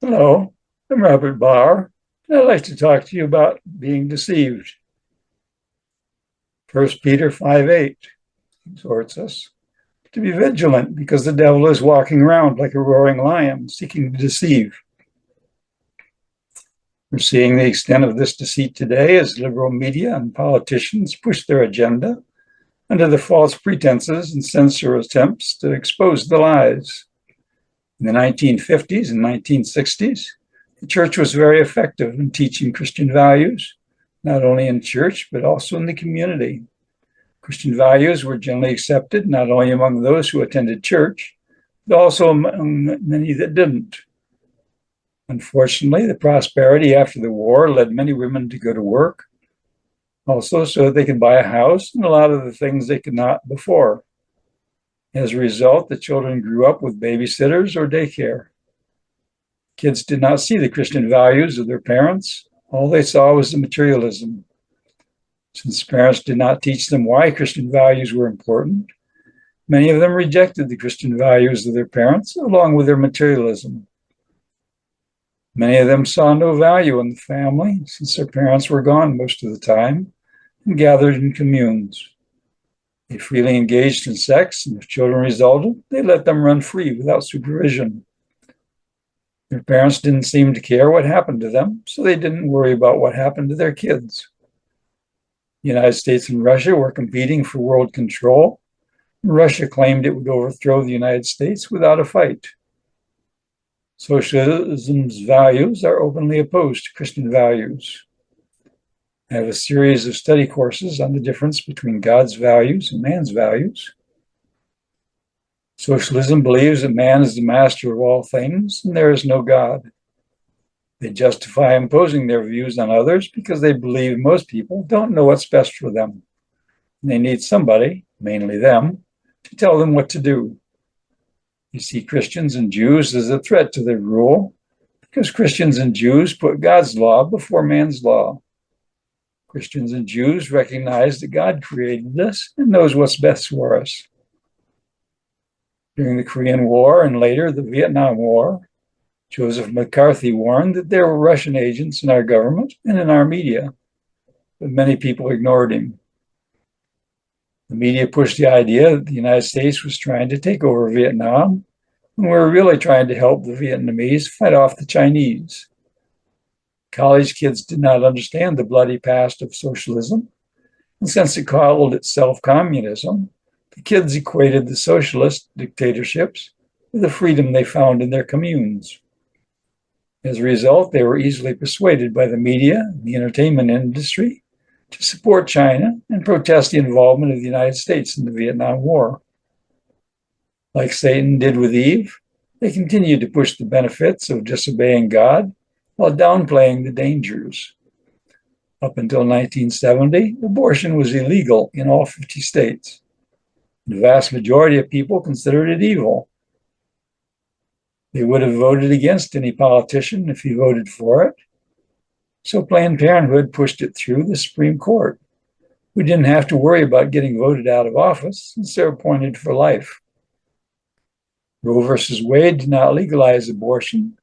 Hello, I'm Robert Barr, and I'd like to talk to you about being deceived. 1 Peter 5:8 exhorts us to be vigilant because the devil is walking around like a roaring lion seeking to deceive. We're seeing the extent of this deceit today as liberal media and politicians push their agenda under the false pretenses and censor attempts to expose the lies. In the 1950s and 1960s, the church was very effective in teaching Christian values, not only in church, but also in the community. Christian values were generally accepted, not only among those who attended church, but also among many that didn't. Unfortunately, the prosperity after the war led many women to go to work, also so that they could buy a house and a lot of the things they could not before. As a result, the children grew up with babysitters or daycare. Kids did not see the Christian values of their parents. All they saw was the materialism. Since parents did not teach them why Christian values were important, many of them rejected the Christian values of their parents along with their materialism. Many of them saw no value in the family since their parents were gone most of the time and gathered in communes. They freely engaged in sex, and if children resulted, they let them run free without supervision. Their parents didn't seem to care what happened to them, so they didn't worry about what happened to their kids. The United States and Russia were competing for world control, and Russia claimed it would overthrow the United States without a fight. Socialism's values are openly opposed to Christian values. I have a series of study courses on the difference between God's values and man's values. Socialism believes that man is the master of all things and there is no God. They justify imposing their views on others because they believe most people don't know what's best for them. And they need somebody, mainly them, to tell them what to do. You see Christians and Jews as a threat to their rule because Christians and Jews put God's law before man's law. Christians and Jews recognize that God created us and knows what's best for us. During the Korean War and later the Vietnam War, Joseph McCarthy warned that there were Russian agents in our government and in our media, but many people ignored him. The media pushed the idea that the United States was trying to take over Vietnam when we were really trying to help the Vietnamese fight off the Chinese. College kids did not understand the bloody past of socialism, and since it called itself communism, the kids equated the socialist dictatorships with the freedom they found in their communes. As a result, they were easily persuaded by the media and the entertainment industry to support China and protest the involvement of the United States in the Vietnam War. Like Satan did with Eve, they continued to push the benefits of disobeying God while downplaying the dangers. Up until 1970, abortion was illegal in all 50 states. The vast majority of people considered it evil. They would have voted against any politician if he voted for it. So Planned Parenthood pushed it through the Supreme Court. We didn't have to worry about getting voted out of office since they're appointed for life. Roe versus Wade did not legalize abortion,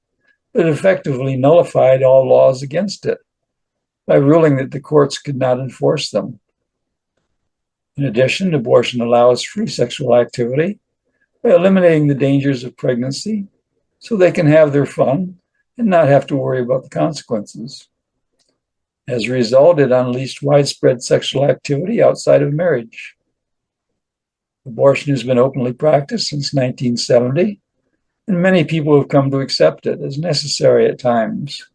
but effectively nullified all laws against it by ruling that the courts could not enforce them. In addition, abortion allows free sexual activity by eliminating the dangers of pregnancy so they can have their fun and not have to worry about the consequences. As a result, it unleashed widespread sexual activity outside of marriage. Abortion has been openly practiced since 1970, and many people have come to accept it as necessary at times.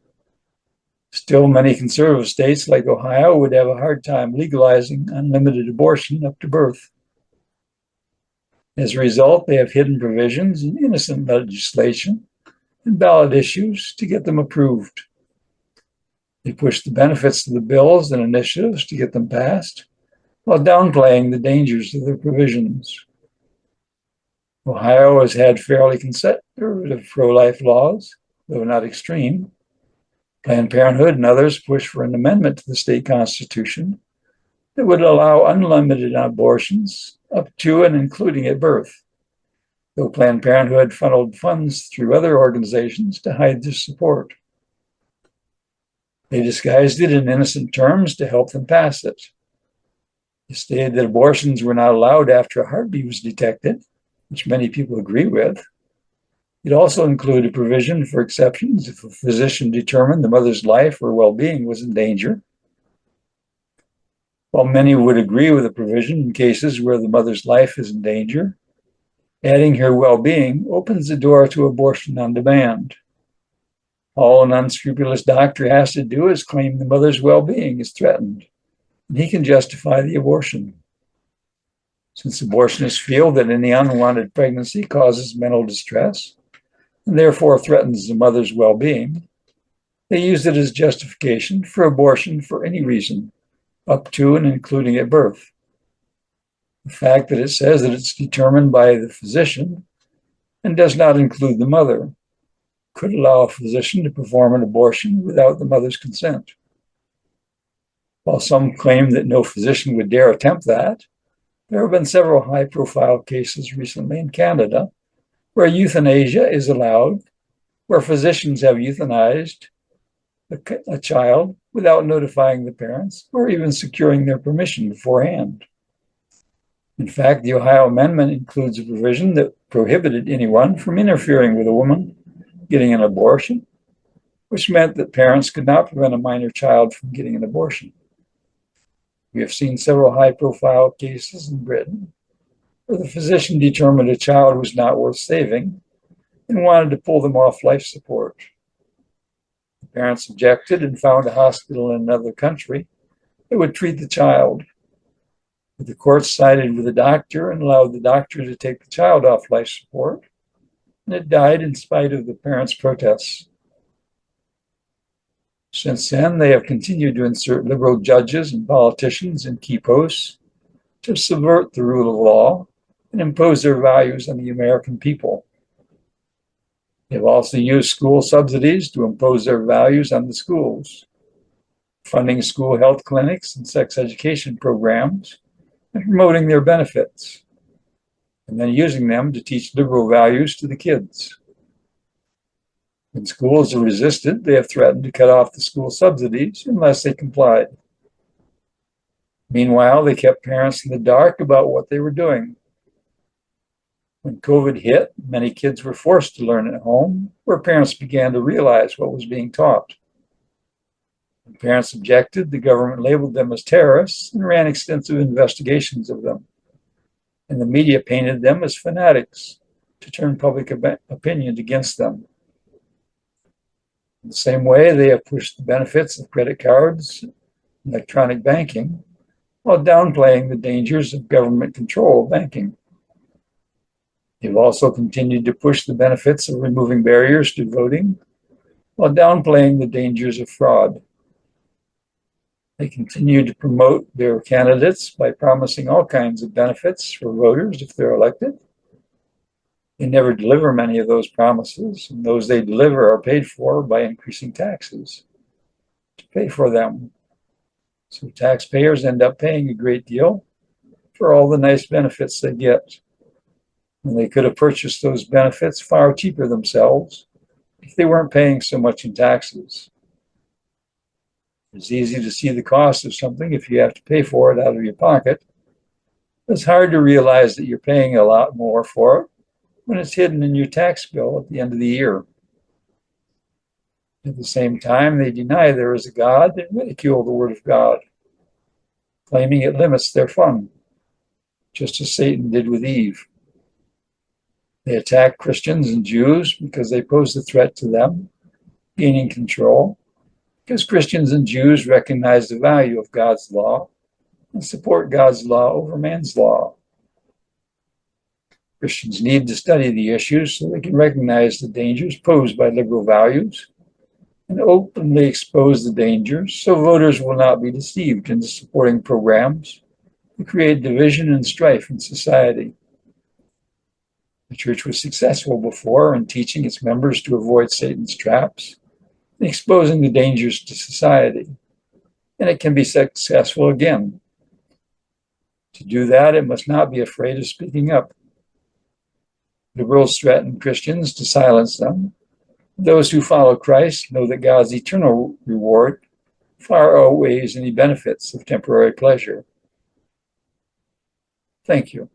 Still, many conservative states like Ohio would have a hard time legalizing unlimited abortion up to birth. As a result, they have hidden provisions in innocent legislation and ballot issues to get them approved. They push the benefits of the bills and initiatives to get them passed, while downplaying the dangers of their provisions. Ohio has had fairly conservative pro-life laws, though not extreme. Planned Parenthood and others push for an amendment to the state constitution that would allow unlimited abortions up to and including at birth. though Planned Parenthood funneled funds through other organizations to hide their support. They disguised it in innocent terms to help them pass it. They stated that abortions were not allowed after a heartbeat was detected, which many people agree with. It also included provision for exceptions if a physician determined the mother's life or well-being was in danger. While many would agree with the provision in cases where the mother's life is in danger, adding her well-being opens the door to abortion on demand. All an unscrupulous doctor has to do is claim the mother's well-being is threatened, and he can justify the abortion. Since abortionists feel that any unwanted pregnancy causes mental distress, and therefore threatens the mother's well-being, they use it as justification for abortion for any reason, up to and including at birth. The fact that it says that it's determined by the physician and does not include the mother could allow a physician to perform an abortion without the mother's consent. While some claim that no physician would dare attempt that, there have been several high-profile cases recently in Canada where euthanasia is allowed, where physicians have euthanized a child without notifying the parents or even securing their permission beforehand. In fact, the Ohio Amendment includes a provision that prohibited anyone from interfering with a woman getting an abortion, which meant that parents could not prevent a minor child from getting an abortion. We have seen several high-profile cases in Britain where the physician determined a child was not worth saving and wanted to pull them off life support. The parents objected and found a hospital in another country that would treat the child. But the court sided with the doctor and allowed the doctor to take the child off life support, and it died in spite of the parents' protests. Since then, they have continued to insert liberal judges and politicians in key posts to subvert the rule of law and impose their values on the American people. They've also used school subsidies to impose their values on the schools, funding school health clinics and sex education programs and promoting their benefits, and then using them to teach liberal values to the kids. When schools have resisted, they have threatened to cut off the school subsidies unless they complied. Meanwhile, they kept parents in the dark about what they were doing. When COVID hit, many kids were forced to learn at home, where parents began to realize what was being taught. When parents objected, the government labeled them as terrorists and ran extensive investigations of them. And the media painted them as fanatics to turn public opinion against them. In the same way, they have pushed the benefits of credit cards and electronic banking while downplaying the dangers of government control of banking. They've also continued to push the benefits of removing barriers to voting while downplaying the dangers of fraud. They continue to promote their candidates by promising all kinds of benefits for voters if they're elected. They never deliver many of those promises, and those they deliver are paid for by increasing taxes to pay for them. So taxpayers end up paying a great deal for all the nice benefits they get. And they could have purchased those benefits far cheaper themselves if they weren't paying so much in taxes. It's easy to see the cost of something if you have to pay for it out of your pocket. It's hard to realize that you're paying a lot more for it when it's hidden in your tax bill at the end of the year. At the same time, they deny there is a God and ridicule the Word of God, claiming it limits their fun, just as Satan did with Eve. They attack Christians and Jews because they pose a threat to them, gaining control, because Christians and Jews recognize the value of God's law and support God's law over man's law. Christians need to study the issues so they can recognize the dangers posed by liberal values and openly expose the dangers so voters will not be deceived into supporting programs that create division and strife in society. The church was successful before in teaching its members to avoid Satan's traps and exposing the dangers to society, and it can be successful again. To do that, it must not be afraid of speaking up. Liberals threaten Christians to silence them. Those who follow Christ know that God's eternal reward far outweighs any benefits of temporary pleasure. Thank you.